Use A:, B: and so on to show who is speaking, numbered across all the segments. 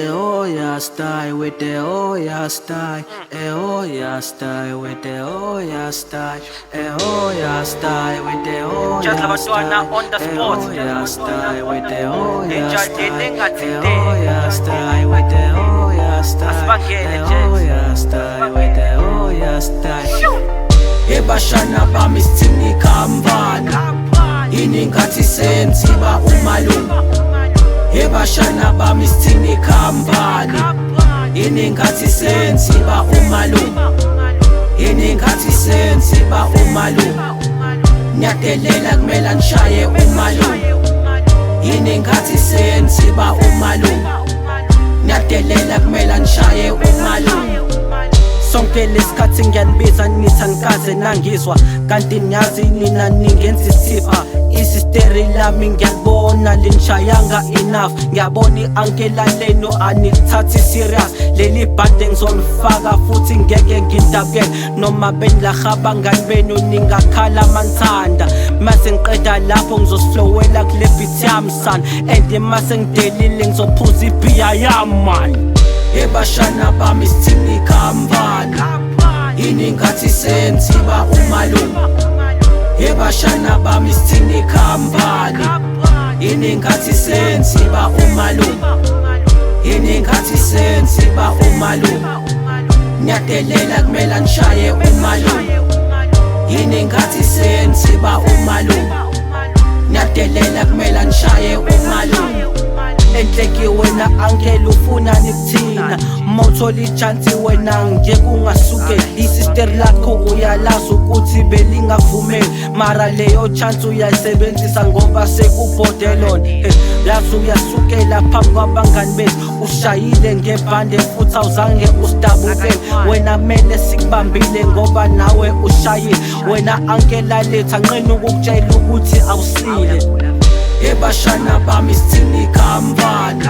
A: oh yeah style with the oh yeah style, oh yeah style with the oh yeah style, oh yeah style with the oh
B: Just
A: yeah
B: labantwana
A: style,
B: on the spot.
A: oh yeah style with the oh yeah
B: Enjadini
A: style,
B: ngathinteki.
A: oh yeah style with the oh yeah style,
B: Asibangene,
A: oh
B: Jax.
A: yeah style with the oh yeah style. Ebashana bami sithini khambani, yini ngathi senziba umalume. Ebashana bami sithini khambani, yini ngathi senziba umalume. Yini ngathi senziba umalume. Nyadelela kumele nishaye umalume. Yini ngathi senziba umalume. Nyadelela kumele nishaye umalume. Sonke lesikhathi ngiyanibiza nithi angikaze nangizwa, kanti ngiyazi nina ningenza isipha. Isisteri lami ngiyalibona linishayanga enough. Ngiyabona i-ankela lenu anikuthathi serious. Leli bhande ngizolifaka futhi ngeke ngidabukele, noma benilaha abangani benu ningakhala manithanda. Mase ngiqeda lapho ngizosiflowela kule beat yami son, and mase ngidelile ngizophuza ibhiya yami man. Ebashana bami sithini khambani, yini ngathi senziba umalume. Ebashana bami sithini khambani, yini ngathi senziba umalume. Yini ngathi senziba umalume. Nyadelela kumele nishaye umalume. Yini ngathi senziba umalume. Nyadelela kumele nishaye umalume. Enhleki wena ankele ufunani kuthina, mawuthola ichansi wena nje kungasuke. Isister lakho uyalazi ukuthi belingavumeli, mara leyo chance uyayisebenzisa ngoba sekubhode lona. Yazi uyasukela phambi kwabangani bethu, ushayile ngebhande futhi awuzange usidabukele. Wena mele sikubambile ngoba nawe ushayile. Wena ankela lethu anqeni ukukutshela ukuthi awusile. Ebashana bami sithini khambani,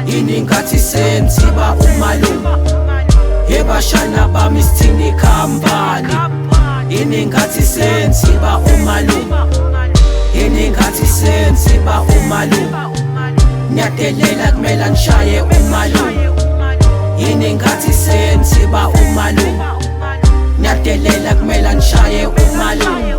A: yini ngathi senziba umalume. Ebashana bami sithini khambani, yini ngathi senziba umalume. Yini ngathi senziba umalume. Nyadelela kumele nishaye umalume. Yini ngathi senziba umalume. Nyadelela kumele nishaye umalume.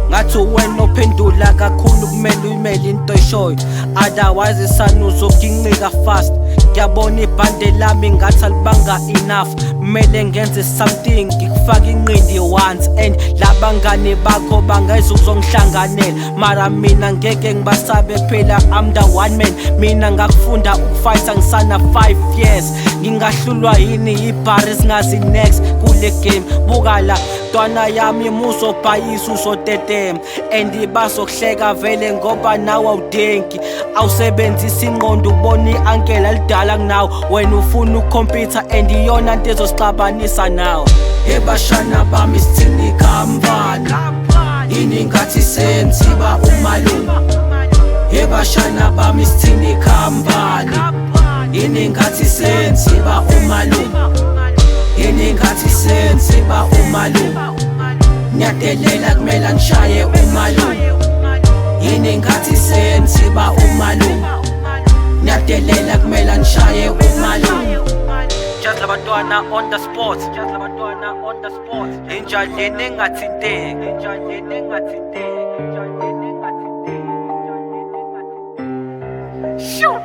A: Ngathi wena ophendula kakhulu kumele uyimele into eshoyo, otherwise isanu uzoginqika fast. Ngiyabona ibhande lami ngathi alibanga enough, kumele ngenze something ngikufaka inqindi once, and labangani bakho bangayeza ukuzongihlanganela, mara mina ngeke ngibasabe phela I'm the one man. Mina ngakufunda ukufighta ngisana 5 years, ngingahlulwa yini ibhari singazi next kule game. Bukala ntwana yami muzobhayisa uzotetema, and bazokuhleka vele ngoba nawe awudenki. Awusebenzisa ingqondo ubona i-ankela lidala kunawe, wena ufuna ukukhompyutha and iyona nto ezosixabanisa nawe. Ebashana bami sithini khambani, yini ngathi senziba umalume. Ebashana bami sithini khambani, yini ngathi senziba umalume. Yini ngathi senziba umalume. Nyadelela kumele nishaye umalume. Yini ngathi senziba umalume. Nyadelela kumele nishaye umalume.
B: Just labantwana on the spot. Just labantwana on the spot. Enjadini ngathinteki. Enjadini ngathinteki. Enjadini ngathinteki. Enjadini ngathinteki. Shoo.